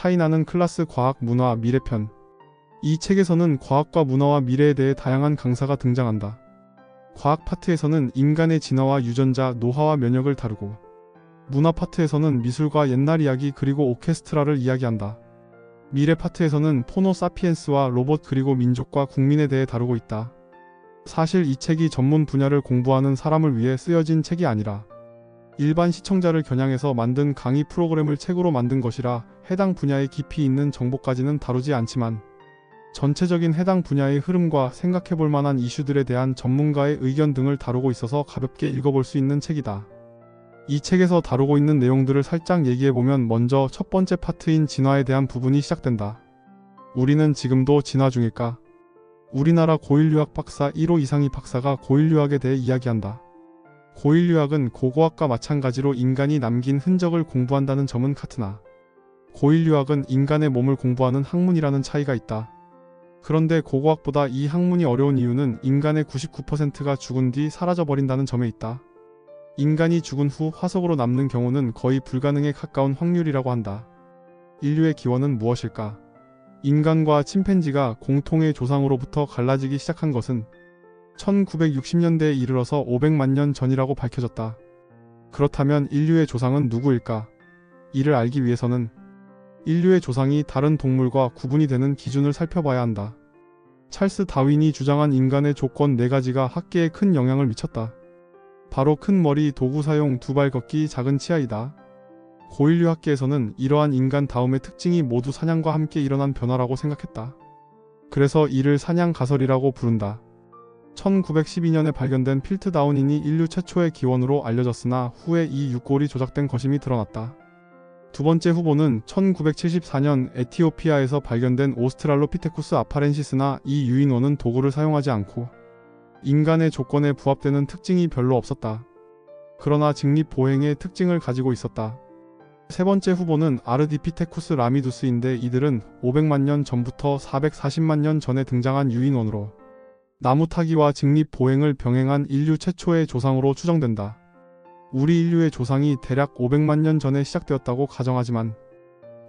차이나는 클라스 과학, 문화, 미래편. 이 책에서는 과학과 문화와 미래에 대해 다양한 강사가 등장한다. 과학 파트에서는 인간의 진화와 유전자, 노화와 면역을 다루고, 문화 파트에서는 미술과 옛날 이야기 그리고 오케스트라를 이야기한다. 미래 파트에서는 포노 사피엔스와 로봇 그리고 민족과 국민에 대해 다루고 있다. 사실 이 책이 전문 분야를 공부하는 사람을 위해 쓰여진 책이 아니라 일반 시청자를 겨냥해서 만든 강의 프로그램을 책으로 만든 것이라 해당 분야의 깊이 있는 정보까지는 다루지 않지만 전체적인 해당 분야의 흐름과 생각해볼 만한 이슈들에 대한 전문가의 의견 등을 다루고 있어서 가볍게 읽어볼 수 있는 책이다. 이 책에서 다루고 있는 내용들을 살짝 얘기해보면 먼저 첫 번째 파트인 진화에 대한 부분이 시작된다. 우리는 지금도 진화 중일까? 우리나라 고인류학 박사 1호 이상희 박사가 고인류학에 대해 이야기한다. 고인류학은 고고학과 마찬가지로 인간이 남긴 흔적을 공부한다는 점은 같으나 고인류학은 인간의 몸을 공부하는 학문이라는 차이가 있다. 그런데 고고학보다 이 학문이 어려운 이유는 인간의 99%가 죽은 뒤 사라져버린다는 점에 있다. 인간이 죽은 후 화석으로 남는 경우는 거의 불가능에 가까운 확률이라고 한다. 인류의 기원은 무엇일까? 인간과 침팬지가 공통의 조상으로부터 갈라지기 시작한 것은 1960년대에 이르러서 500만 년 전이라고 밝혀졌다. 그렇다면 인류의 조상은 누구일까? 이를 알기 위해서는 인류의 조상이 다른 동물과 구분이 되는 기준을 살펴봐야 한다. 찰스 다윈이 주장한 인간의 조건 4가지가 학계에 큰 영향을 미쳤다. 바로 큰 머리, 도구 사용, 두발 걷기, 작은 치아이다. 고인류 학계에서는 이러한 인간 다음의 특징이 모두 사냥과 함께 일어난 변화라고 생각했다. 그래서 이를 사냥 가설이라고 부른다. 1912년에 발견된 필트다운인이 인류 최초의 기원으로 알려졌으나 후에 이 육골이 조작된 것임이 드러났다. 두 번째 후보는 1974년 에티오피아에서 발견된 오스트랄로피테쿠스 아파렌시스나 이 유인원은 도구를 사용하지 않고 인간의 조건에 부합되는 특징이 별로 없었다. 그러나 직립보행의 특징을 가지고 있었다. 세 번째 후보는 아르디피테쿠스 라미두스인데 이들은 500만 년 전부터 440만 년 전에 등장한 유인원으로 나무 타기와 직립보행을 병행한 인류 최초의 조상으로 추정된다. 우리 인류의 조상이 대략 500만 년 전에 시작되었다고 가정하지만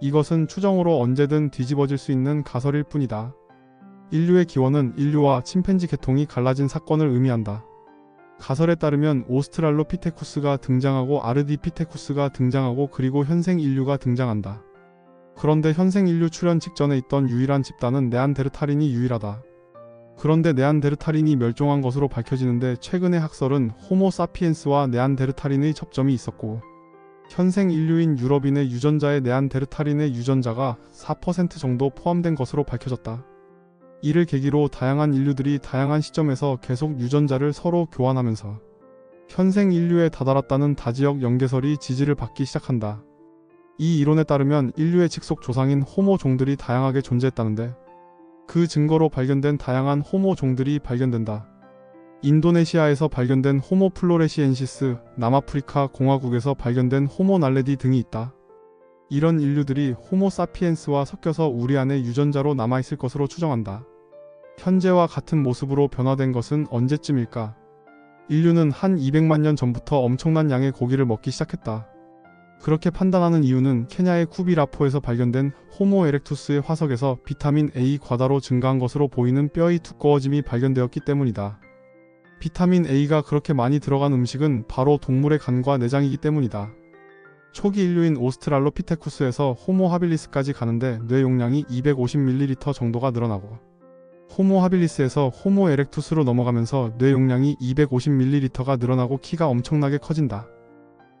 이것은 추정으로 언제든 뒤집어질 수 있는 가설일 뿐이다. 인류의 기원은 인류와 침팬지 계통이 갈라진 사건을 의미한다. 가설에 따르면 오스트랄로피테쿠스가 등장하고 아르디피테쿠스가 등장하고 그리고 현생 인류가 등장한다. 그런데 현생 인류 출현 직전에 있던 유일한 집단은 네안데르탈인이 유일하다. 그런데 네안데르탈인이 멸종한 것으로 밝혀지는데 최근의 학설은 호모 사피엔스와 네안데르탈인의 접점이 있었고 현생 인류인 유럽인의 유전자에 네안데르탈인의 유전자가 4% 정도 포함된 것으로 밝혀졌다. 이를 계기로 다양한 인류들이 다양한 시점에서 계속 유전자를 서로 교환하면서 현생 인류에 다다랐다는 다지역 연계설이 지지를 받기 시작한다. 이 이론에 따르면 인류의 직속 조상인 호모 종들이 다양하게 존재했다는데 그 증거로 발견된 다양한 호모 종들이 발견된다. 인도네시아에서 발견된 호모 플로레시엔시스, 남아프리카 공화국에서 발견된 호모 날레디 등이 있다. 이런 인류들이 호모 사피엔스와 섞여서 우리 안에 유전자로 남아있을 것으로 추정한다. 현재와 같은 모습으로 변화된 것은 언제쯤일까? 인류는 한 200만 년 전부터 엄청난 양의 고기를 먹기 시작했다. 그렇게 판단하는 이유는 케냐의 쿠비라포에서 발견된 호모 에렉투스의 화석에서 비타민 A 과다로 증가한 것으로 보이는 뼈의 두꺼워짐이 발견되었기 때문이다. 비타민 A가 그렇게 많이 들어간 음식은 바로 동물의 간과 내장이기 때문이다. 초기 인류인 오스트랄로피테쿠스에서 호모 하빌리스까지 가는데 뇌 용량이 250ml 정도가 늘어나고 호모 하빌리스에서 호모 에렉투스로 넘어가면서 뇌 용량이 250ml가 늘어나고 키가 엄청나게 커진다.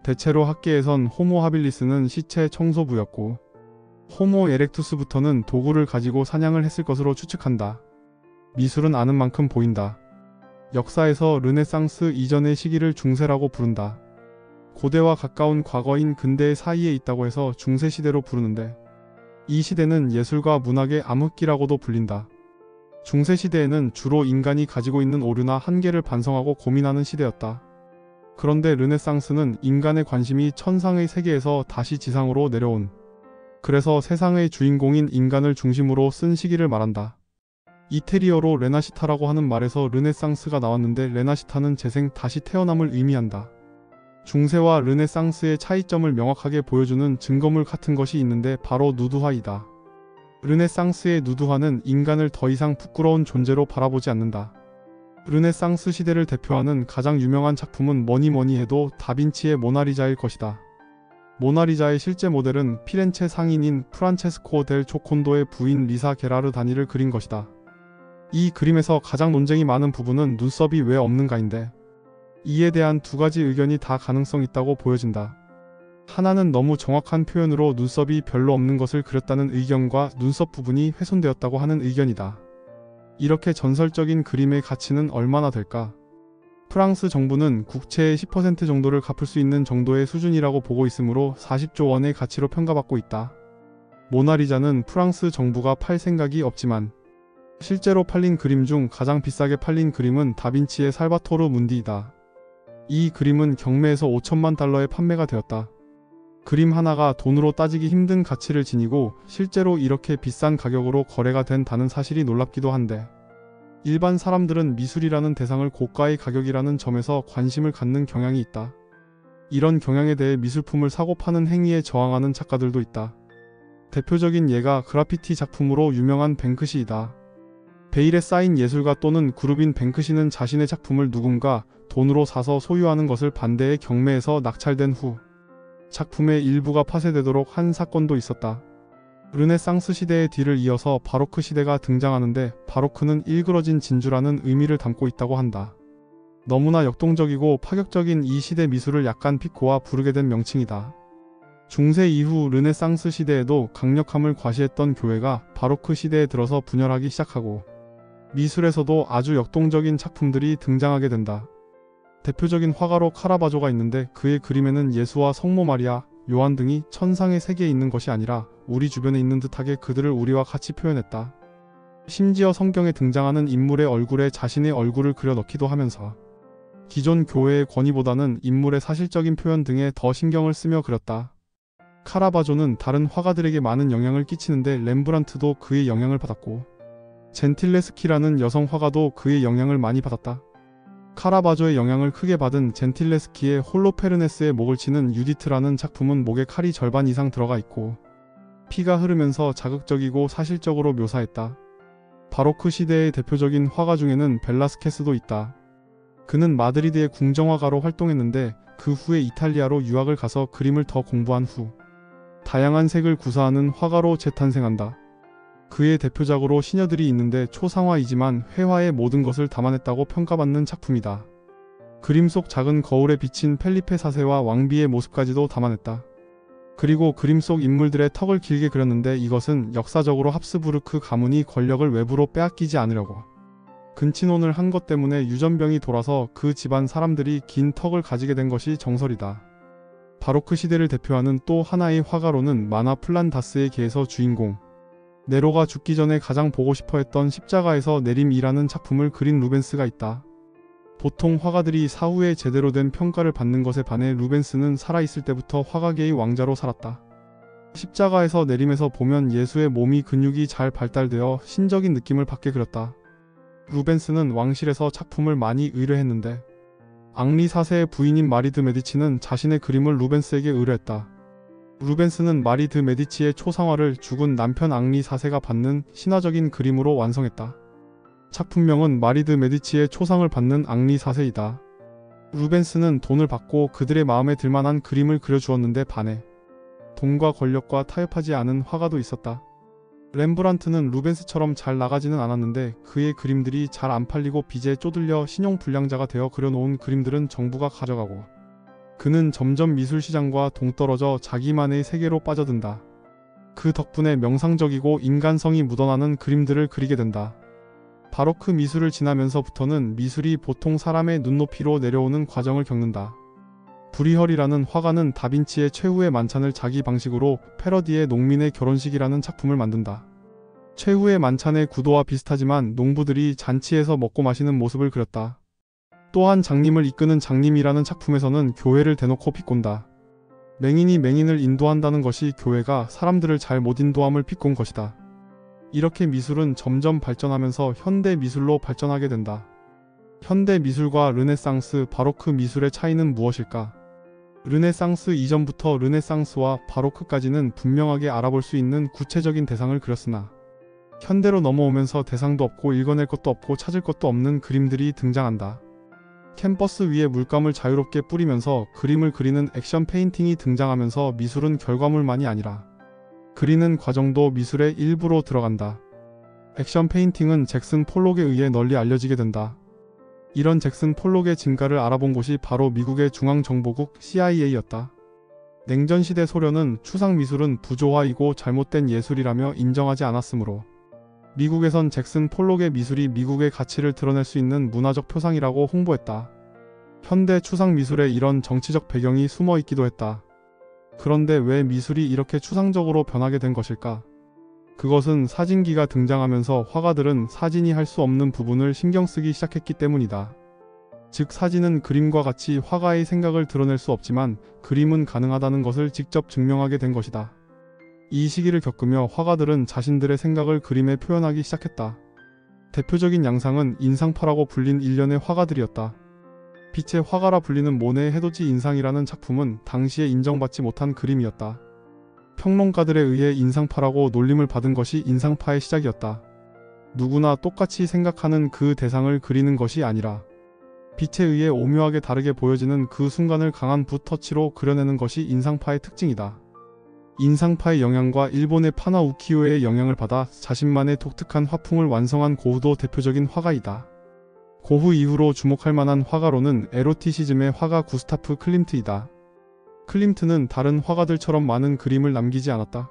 대체로 학계에선 호모 하빌리스는 시체 청소부였고 호모 에렉투스부터는 도구를 가지고 사냥을 했을 것으로 추측한다. 미술은 아는 만큼 보인다. 역사에서 르네상스 이전의 시기를 중세라고 부른다. 고대와 가까운 과거인 근대 사이에 있다고 해서 중세시대로 부르는데 이 시대는 예술과 문학의 암흑기라고도 불린다. 중세시대에는 주로 인간이 가지고 있는 오류나 한계를 반성하고 고민하는 시대였다. 그런데 르네상스는 인간의 관심이 천상의 세계에서 다시 지상으로 내려온, 그래서 세상의 주인공인 인간을 중심으로 쓴 시기를 말한다. 이태리어로 레나시타라고 하는 말에서 르네상스가 나왔는데 레나시타는 재생, 다시 태어남을 의미한다. 중세와 르네상스의 차이점을 명확하게 보여주는 증거물 같은 것이 있는데 바로 누드화이다. 르네상스의 누드화는 인간을 더 이상 부끄러운 존재로 바라보지 않는다. 르네상스 시대를 대표하는 가장 유명한 작품은 뭐니 해도 다빈치의 모나리자일 것이다. 모나리자의 실제 모델은 피렌체 상인인 프란체스코 델 조콘도의 부인 리사 게라르 다니를 그린 것이다. 이 그림에서 가장 논쟁이 많은 부분은 눈썹이 왜 없는가인데, 이에 대한 두 가지 의견이 다 가능성 있다고 보여진다. 하나는 너무 정확한 표현으로 눈썹이 별로 없는 것을 그렸다는 의견과 눈썹 부분이 훼손되었다고 하는 의견이다. 이렇게 전설적인 그림의 가치는 얼마나 될까? 프랑스 정부는 국채의 10% 정도를 갚을 수 있는 정도의 수준이라고 보고 있으므로 40조 원의 가치로 평가받고 있다. 모나리자는 프랑스 정부가 팔 생각이 없지만 실제로 팔린 그림 중 가장 비싸게 팔린 그림은 다빈치의 살바토르 문디이다. 이 그림은 경매에서 5천만 달러에 판매가 되었다. 그림 하나가 돈으로 따지기 힘든 가치를 지니고 실제로 이렇게 비싼 가격으로 거래가 된다는 사실이 놀랍기도 한데, 일반 사람들은 미술이라는 대상을 고가의 가격이라는 점에서 관심을 갖는 경향이 있다. 이런 경향에 대해 미술품을 사고 파는 행위에 저항하는 작가들도 있다. 대표적인 예가 그래피티 작품으로 유명한 뱅크시이다. 베일에 쌓인 예술가 또는 그룹인 뱅크시는 자신의 작품을 누군가 돈으로 사서 소유하는 것을 반대해 경매에서 낙찰된 후 작품의 일부가 파쇄되도록 한 사건도 있었다. 르네상스 시대의 뒤를 이어서 바로크 시대가 등장하는데, 바로크는 일그러진 진주라는 의미를 담고 있다고 한다. 너무나 역동적이고 파격적인 이 시대 미술을 약간 피코와 부르게 된 명칭이다. 중세 이후 르네상스 시대에도 강력함을 과시했던 교회가 바로크 시대에 들어서 분열하기 시작하고 미술에서도 아주 역동적인 작품들이 등장하게 된다. 대표적인 화가로 카라바조가 있는데, 그의 그림에는 예수와 성모 마리아, 요한 등이 천상의 세계에 있는 것이 아니라 우리 주변에 있는 듯하게 그들을 우리와 같이 표현했다. 심지어 성경에 등장하는 인물의 얼굴에 자신의 얼굴을 그려 넣기도 하면서 기존 교회의 권위보다는 인물의 사실적인 표현 등에 더 신경을 쓰며 그렸다. 카라바조는 다른 화가들에게 많은 영향을 끼치는데 렘브란트도 그의 영향을 받았고 젠틸레스키라는 여성 화가도 그의 영향을 많이 받았다. 카라바조의 영향을 크게 받은 젠틸레스키의 홀로페르네스의 목을 치는 유디트라는 작품은 목에 칼이 절반 이상 들어가 있고 피가 흐르면서 자극적이고 사실적으로 묘사했다. 바로크 시대의 대표적인 화가 중에는 벨라스케스도 있다. 그는 마드리드의 궁정화가로 활동했는데 그 후에 이탈리아로 유학을 가서 그림을 더 공부한 후 다양한 색을 구사하는 화가로 재탄생한다. 그의 대표작으로 시녀들이 있는데 초상화이지만 회화의 모든 것을 담아냈다고 평가받는 작품이다. 그림 속 작은 거울에 비친 펠리페 4세와 왕비의 모습까지도 담아냈다. 그리고 그림 속 인물들의 턱을 길게 그렸는데 이것은 역사적으로 합스부르크 가문이 권력을 외부로 빼앗기지 않으려고 근친혼을 한 것 때문에 유전병이 돌아서 그 집안 사람들이 긴 턱을 가지게 된 것이 정설이다. 바로크 시대를 대표하는 또 하나의 화가로는 만화 플란다스의 개에서 주인공 네로가 죽기 전에 가장 보고 싶어 했던 십자가에서 내림이라는 작품을 그린 루벤스가 있다. 보통 화가들이 사후에 제대로 된 평가를 받는 것에 반해 루벤스는 살아있을 때부터 화가계의 왕자로 살았다. 십자가에서 내림에서 보면 예수의 몸이 근육이 잘 발달되어 신적인 느낌을 받게 그렸다. 루벤스는 왕실에서 작품을 많이 의뢰했는데 앙리 4세의 부인인 마리 드 메디치는 자신의 그림을 루벤스에게 의뢰했다. 루벤스는 마리 드 메디치의 초상화를 죽은 남편 앙리 4세가 받는 신화적인 그림으로 완성했다. 작품명은 마리 드 메디치의 초상을 받는 앙리 4세이다. 루벤스는 돈을 받고 그들의 마음에 들만한 그림을 그려주었는데 반해 돈과 권력과 타협하지 않은 화가도 있었다. 렘브란트는 루벤스처럼 잘 나가지는 않았는데 그의 그림들이 잘 안 팔리고 빚에 쪼들려 신용불량자가 되어 그려놓은 그림들은 정부가 가져가고 그는 점점 미술시장과 동떨어져 자기만의 세계로 빠져든다. 그 덕분에 명상적이고 인간성이 묻어나는 그림들을 그리게 된다. 바로크 미술을 지나면서부터는 미술이 보통 사람의 눈높이로 내려오는 과정을 겪는다. 브리헐이라는 화가는 다빈치의 최후의 만찬을 자기 방식으로 패러디의 농민의 결혼식이라는 작품을 만든다. 최후의 만찬의 구도와 비슷하지만 농부들이 잔치에서 먹고 마시는 모습을 그렸다. 또한 장님을 이끄는 장님이라는 작품에서는 교회를 대놓고 비꼰다. 맹인이 맹인을 인도한다는 것이 교회가 사람들을 잘 못 인도함을 비꼰 것이다. 이렇게 미술은 점점 발전하면서 현대 미술로 발전하게 된다. 현대 미술과 르네상스, 바로크 미술의 차이는 무엇일까? 르네상스 이전부터 르네상스와 바로크까지는 분명하게 알아볼 수 있는 구체적인 대상을 그렸으나 현대로 넘어오면서 대상도 없고 읽어낼 것도 없고 찾을 것도 없는 그림들이 등장한다. 캔버스 위에 물감을 자유롭게 뿌리면서 그림을 그리는 액션 페인팅이 등장하면서 미술은 결과물만이 아니라 그리는 과정도 미술의 일부로 들어간다. 액션 페인팅은 잭슨 폴록에 의해 널리 알려지게 된다. 이런 잭슨 폴록의 진가를 알아본 곳이 바로 미국의 중앙정보국 CIA였다. 냉전시대 소련은 추상미술은 부조화이고 잘못된 예술이라며 인정하지 않았으므로 미국에선 잭슨 폴록의 미술이 미국의 가치를 드러낼 수 있는 문화적 표상이라고 홍보했다. 현대 추상미술에 이런 정치적 배경이 숨어 있기도 했다. 그런데 왜 미술이 이렇게 추상적으로 변하게 된 것일까? 그것은 사진기가 등장하면서 화가들은 사진이 할 수 없는 부분을 신경 쓰기 시작했기 때문이다. 즉 사진은 그림과 같이 화가의 생각을 드러낼 수 없지만 그림은 가능하다는 것을 직접 증명하게 된 것이다. 이 시기를 겪으며 화가들은 자신들의 생각을 그림에 표현하기 시작했다. 대표적인 양상은 인상파라고 불린 일련의 화가들이었다. 빛의 화가라 불리는 모네의 해돋이 인상이라는 작품은 당시에 인정받지 못한 그림이었다. 평론가들에 의해 인상파라고 놀림을 받은 것이 인상파의 시작이었다. 누구나 똑같이 생각하는 그 대상을 그리는 것이 아니라 빛에 의해 오묘하게 다르게 보여지는 그 순간을 강한 붓터치로 그려내는 것이 인상파의 특징이다. 인상파의 영향과 일본의 파나 우키요의 영향을 받아 자신만의 독특한 화풍을 완성한 고흐도 대표적인 화가이다. 고흐 이후로 주목할 만한 화가로는 에로티시즘의 화가 구스타프 클림트이다. 클림트는 다른 화가들처럼 많은 그림을 남기지 않았다.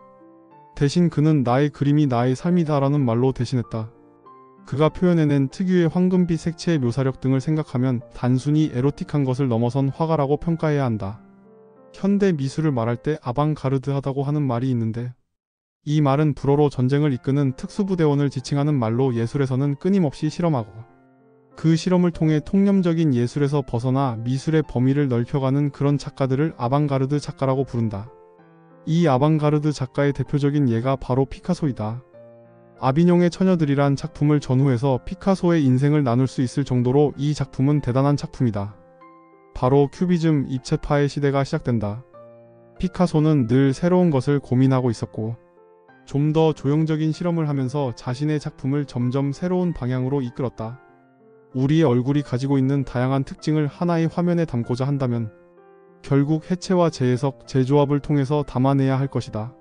대신 그는 나의 그림이 나의 삶이다 라는 말로 대신했다. 그가 표현해낸 특유의 황금빛 색채의 묘사력 등을 생각하면 단순히 에로틱한 것을 넘어선 화가라고 평가해야 한다. 현대 미술을 말할 때 아방가르드하다고 하는 말이 있는데 이 말은 불어로 전쟁을 이끄는 특수부대원을 지칭하는 말로 예술에서는 끊임없이 실험하고 그 실험을 통해 통념적인 예술에서 벗어나 미술의 범위를 넓혀가는 그런 작가들을 아방가르드 작가라고 부른다. 이 아방가르드 작가의 대표적인 예가 바로 피카소이다. 아비뇽의 처녀들이란 작품을 전후해서 피카소의 인생을 나눌 수 있을 정도로 이 작품은 대단한 작품이다. 바로 큐비즘 입체파의 시대가 시작된다. 피카소는 늘 새로운 것을 고민하고 있었고 좀 더 조형적인 실험을 하면서 자신의 작품을 점점 새로운 방향으로 이끌었다. 우리의 얼굴이 가지고 있는 다양한 특징을 하나의 화면에 담고자 한다면 결국 해체와 재해석, 재조합을 통해서 담아내야 할 것이다.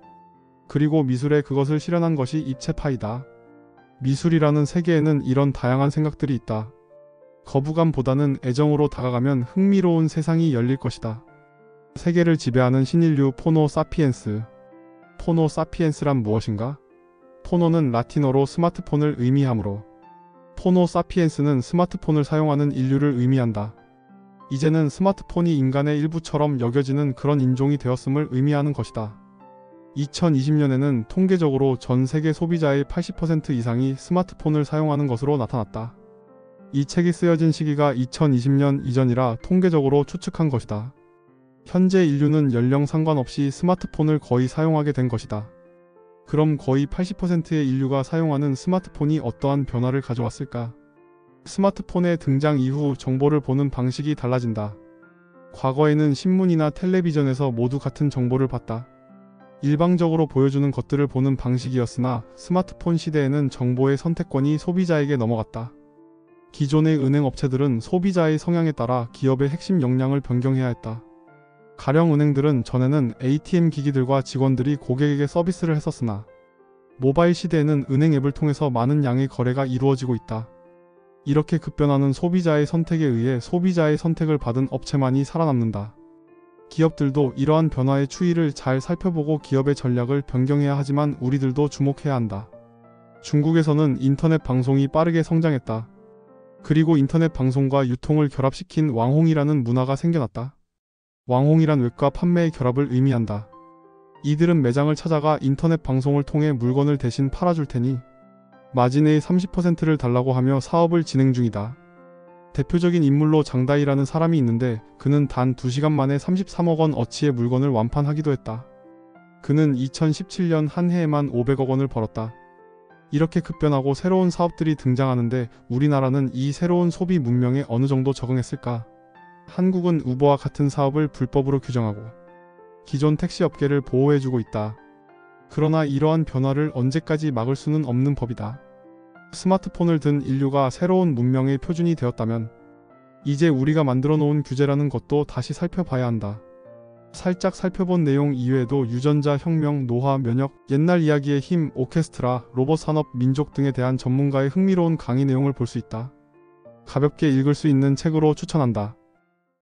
그리고 미술에 그것을 실현한 것이 입체파이다. 미술이라는 세계에는 이런 다양한 생각들이 있다. 거부감보다는 애정으로 다가가면 흥미로운 세상이 열릴 것이다. 세계를 지배하는 신인류 포노 사피엔스. 포노 사피엔스란 무엇인가? 포노는 라틴어로 스마트폰을 의미하므로 포노 사피엔스는 스마트폰을 사용하는 인류를 의미한다. 이제는 스마트폰이 인간의 일부처럼 여겨지는 그런 인종이 되었음을 의미하는 것이다. 2020년에는 통계적으로 전 세계 소비자의 80% 이상이 스마트폰을 사용하는 것으로 나타났다. 이 책이 쓰여진 시기가 2020년 이전이라 통계적으로 추측한 것이다. 현재 인류는 연령 상관없이 스마트폰을 거의 사용하게 된 것이다. 그럼 거의 80%의 인류가 사용하는 스마트폰이 어떠한 변화를 가져왔을까? 스마트폰의 등장 이후 정보를 보는 방식이 달라진다. 과거에는 신문이나 텔레비전에서 모두 같은 정보를 봤다. 일방적으로 보여주는 것들을 보는 방식이었으나 스마트폰 시대에는 정보의 선택권이 소비자에게 넘어갔다. 기존의 은행 업체들은 소비자의 성향에 따라 기업의 핵심 역량을 변경해야 했다. 가령 은행들은 전에는 ATM 기기들과 직원들이 고객에게 서비스를 했었으나 모바일 시대에는 은행 앱을 통해서 많은 양의 거래가 이루어지고 있다. 이렇게 급변하는 소비자의 선택에 의해 소비자의 선택을 받은 업체만이 살아남는다. 기업들도 이러한 변화의 추이를 잘 살펴보고 기업의 전략을 변경해야 하지만 우리들도 주목해야 한다. 중국에서는 인터넷 방송이 빠르게 성장했다. 그리고 인터넷 방송과 유통을 결합시킨 왕홍이라는 문화가 생겨났다. 왕홍이란 웹과 판매의 결합을 의미한다. 이들은 매장을 찾아가 인터넷 방송을 통해 물건을 대신 팔아줄 테니 마진의 30%를 달라고 하며 사업을 진행 중이다. 대표적인 인물로 장다이라는 사람이 있는데 그는 단 2시간 만에 33억 원 어치의 물건을 완판하기도 했다. 그는 2017년 한 해에만 500억 원을 벌었다. 이렇게 급변하고 새로운 사업들이 등장하는데 우리나라는 이 새로운 소비 문명에 어느 정도 적응했을까? 한국은 우버와 같은 사업을 불법으로 규정하고 기존 택시 업계를 보호해주고 있다. 그러나 이러한 변화를 언제까지 막을 수는 없는 법이다. 스마트폰을 든 인류가 새로운 문명의 표준이 되었다면 이제 우리가 만들어 놓은 규제라는 것도 다시 살펴봐야 한다. 살짝 살펴본 내용 이외에도 유전자, 혁명, 노화, 면역, 옛날 이야기의 힘, 오케스트라, 로봇 산업, 민족 등에 대한 전문가의 흥미로운 강의 내용을 볼 수 있다. 가볍게 읽을 수 있는 책으로 추천한다.